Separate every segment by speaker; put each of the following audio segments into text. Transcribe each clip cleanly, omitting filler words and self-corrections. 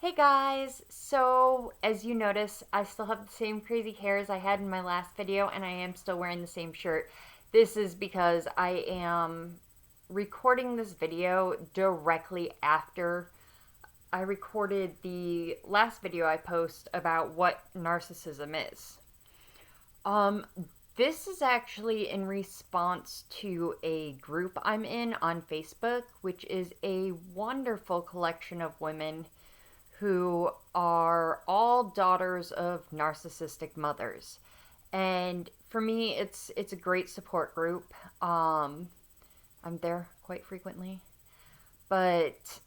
Speaker 1: Hey guys, so as you notice, I still have the same crazy hairs I had in my last video and I am still wearing the same shirt. This is because I am recording this video directly after I recorded the last video I post about what narcissism is. Um, this is actually in response to a group I'm in on Facebook, which is a wonderful collection of women who are all daughters of narcissistic mothers. And for me, it's a great support group. I'm there quite frequently. But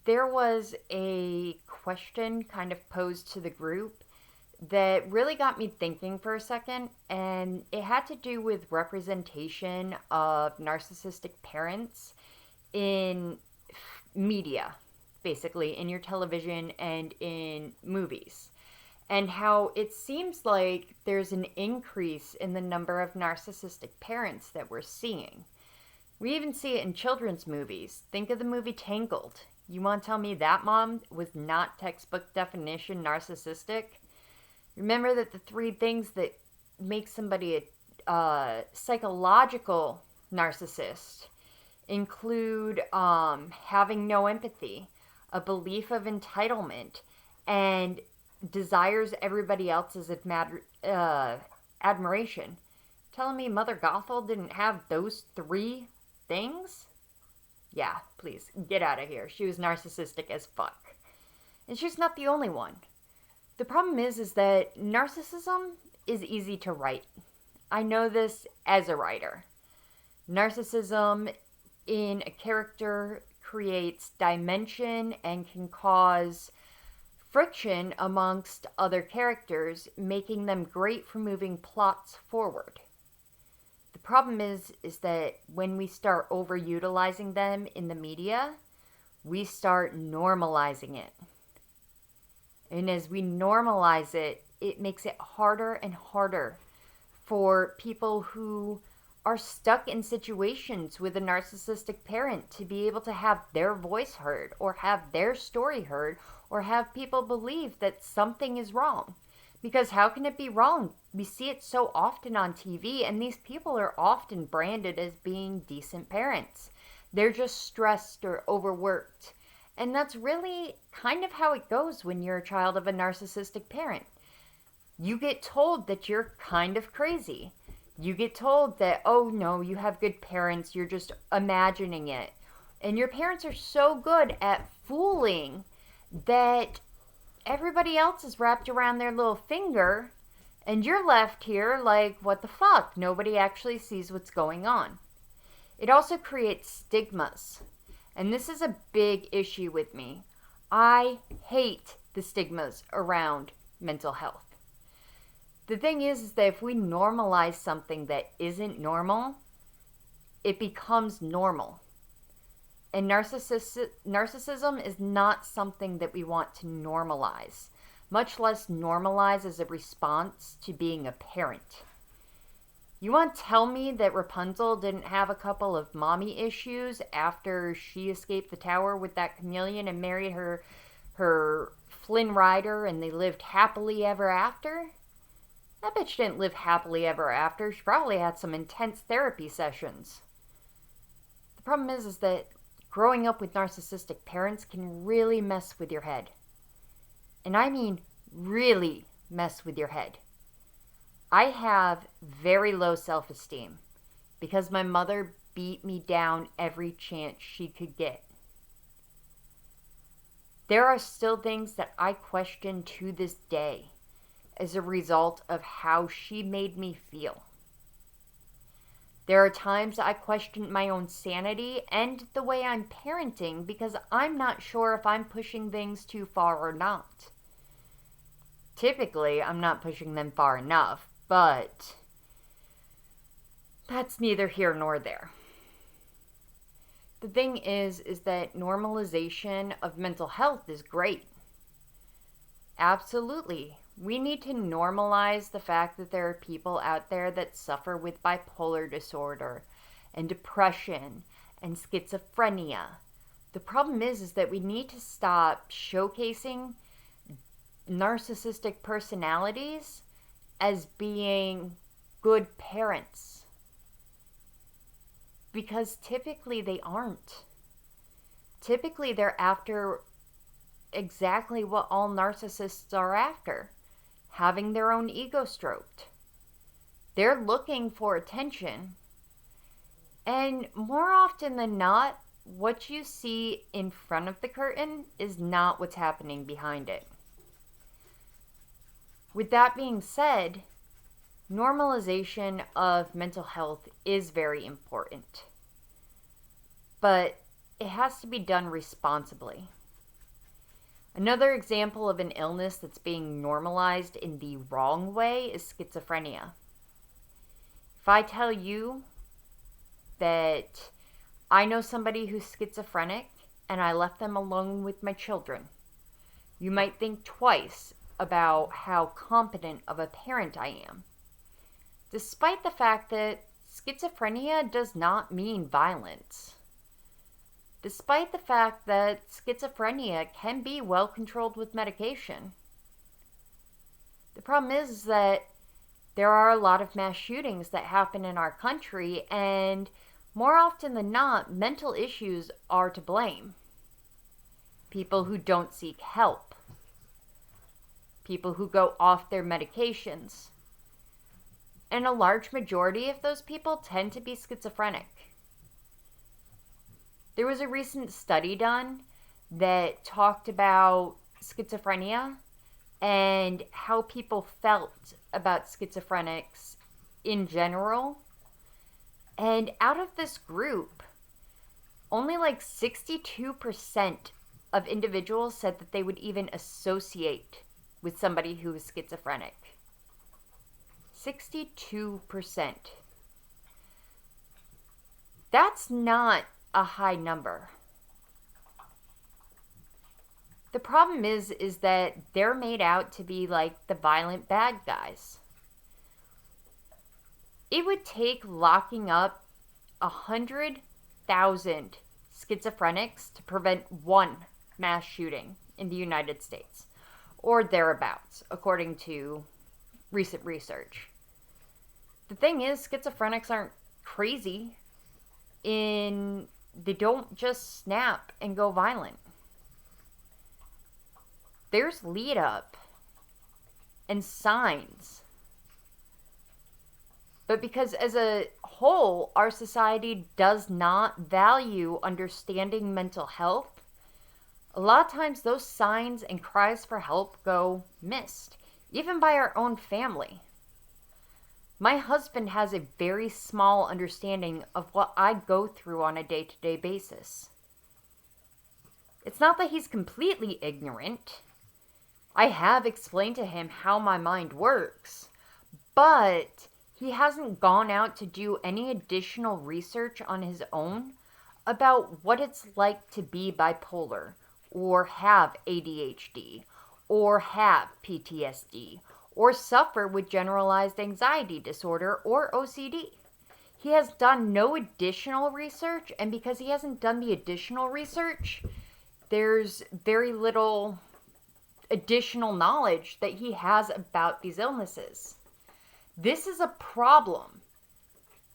Speaker 1: there was a question kind of posed to the group that really got me thinking for a second, and it had to do with representation of narcissistic parents in media, basically, in your television and in movies. And how it seems like there's an increase in the number of narcissistic parents that we're seeing. We even see it in children's movies. Think of the movie Tangled. You want to tell me that mom was not textbook definition narcissistic? Remember that the three things that make somebody a psychological narcissist include having no empathy, a belief of entitlement, and desires everybody else's admiration. Telling me Mother Gothel didn't have those three things? Yeah, please, get out of here. She was narcissistic as fuck. And she's not the only one. The problem is that narcissism is easy to write. I know this as a writer. Narcissism in a character creates dimension and can cause friction amongst other characters, making them great for moving plots forward. The problem is that when we start overutilizing them in the media, we start normalizing it. And as we normalize it, it makes it harder and harder for people who are stuck in situations with a narcissistic parent to be able to have their voice heard or have their story heard or have people believe that something is wrong. Because how can it be wrong? We see it so often on TV, and these people are often branded as being decent parents. They're just stressed or overworked. And that's really kind of how it goes when you're a child of a narcissistic parent. You get told that you're kind of crazy. You get told that, oh no, you have good parents, you're just imagining it. And your parents are so good at fooling that everybody else is wrapped around their little finger, and you're left here like, what the fuck? Nobody actually sees what's going on. It also creates stigmas. And this is a big issue with me. I hate the stigmas around mental health. The thing is that if we normalize something that isn't normal, it becomes normal. And narcissism is not something that we want to normalize, much less normalize as a response to being a parent. You want to tell me that Rapunzel didn't have a couple of mommy issues after she escaped the tower with that chameleon and married her Flynn Rider and they lived happily ever after? That bitch didn't live happily ever after. She probably had some intense therapy sessions. The problem is that growing up with narcissistic parents can really mess with your head. And I mean really mess with your head. I have very low self-esteem because my mother beat me down every chance she could get. There are still things that I question to this day as a result of how she made me feel. There are times I question my own sanity and the way I'm parenting because I'm not sure if I'm pushing things too far or not. Typically, I'm not pushing them far enough, but that's neither here nor there. The thing is that normalization of mental health is great. Absolutely. We need to normalize the fact that there are people out there that suffer with bipolar disorder and depression and schizophrenia. The problem is that we need to stop showcasing narcissistic personalities as being good parents. Because typically they aren't. Typically they're after exactly what all narcissists are after. Having their own ego stroked. They're looking for attention. And more often than not, what you see in front of the curtain is not what's happening behind it. With that being said, normalization of mental health is very important. But it has to be done responsibly. Another example of an illness that's being normalized in the wrong way is schizophrenia. If I tell you that I know somebody who's schizophrenic and I left them alone with my children, you might think twice about how competent of a parent I am. Despite the fact that schizophrenia does not mean violence. Despite the fact that schizophrenia can be well controlled with medication. The problem is that there are a lot of mass shootings that happen in our country, and more often than not, mental issues are to blame. People who don't seek help. People who go off their medications. And a large majority of those people tend to be schizophrenic. There was a recent study done that talked about schizophrenia and how people felt about schizophrenics in general. And out of this group, only like 62% of individuals said that they would even associate with somebody who is schizophrenic. 62%. That's not a high number. The problem is that they're made out to be like the violent bad guys. It would take locking up 100,000 schizophrenics to prevent one mass shooting in the United States, or thereabouts, according to recent research. The thing is, schizophrenics aren't crazy. They don't just snap and go violent. There's lead up and signs. But because as a whole, our society does not value understanding mental health, a lot of times those signs and cries for help go missed, even by our own family. My husband has a very small understanding of what I go through on a day-to-day basis. It's not that he's completely ignorant. I have explained to him how my mind works, but he hasn't gone out to do any additional research on his own about what it's like to be bipolar, or have ADHD, or have PTSD, or suffer with generalized anxiety disorder or OCD. He has done no additional research, and because he hasn't done the additional research, there's very little additional knowledge that he has about these illnesses. This is a problem.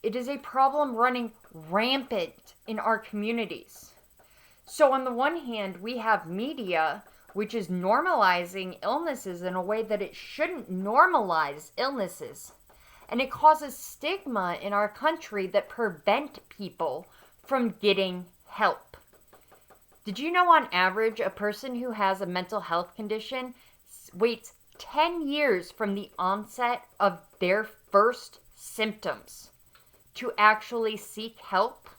Speaker 1: It is a problem running rampant in our communities. So on the one hand, we have media which is normalizing illnesses in a way that it shouldn't normalize illnesses. And it causes stigma in our country that prevent people from getting help. Did you know on average, a person who has a mental health condition waits 10 years from the onset of their first symptoms to actually seek help?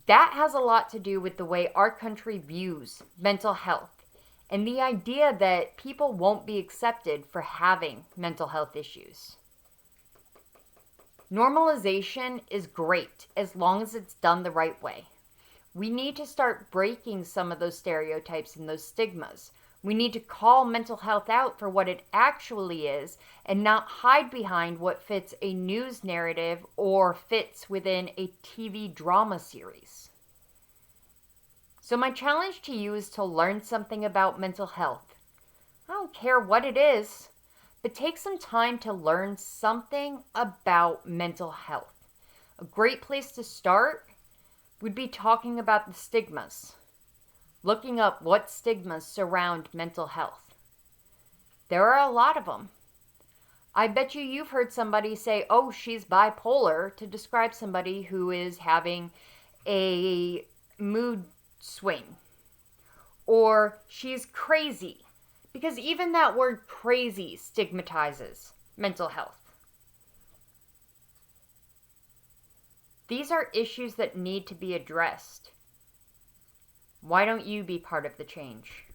Speaker 1: That has a lot to do with the way our country views mental health and the idea that people won't be accepted for having mental health issues. Normalization is great as long as it's done the right way. We need to start breaking some of those stereotypes and those stigmas. We need to call mental health out for what it actually is and not hide behind what fits a news narrative or fits within a TV drama series. So, my challenge to you is to learn something about mental health. I don't care what it is, but take some time to learn something about mental health. A great place to start would be talking about the stigmas, looking up what stigmas surround mental health. There are a lot of them. I bet you've heard somebody say, oh, she's bipolar, to describe somebody who is having a mood swing. Or she's crazy. Because even that word crazy stigmatizes mental health. These are issues that need to be addressed. Why don't you be part of the change?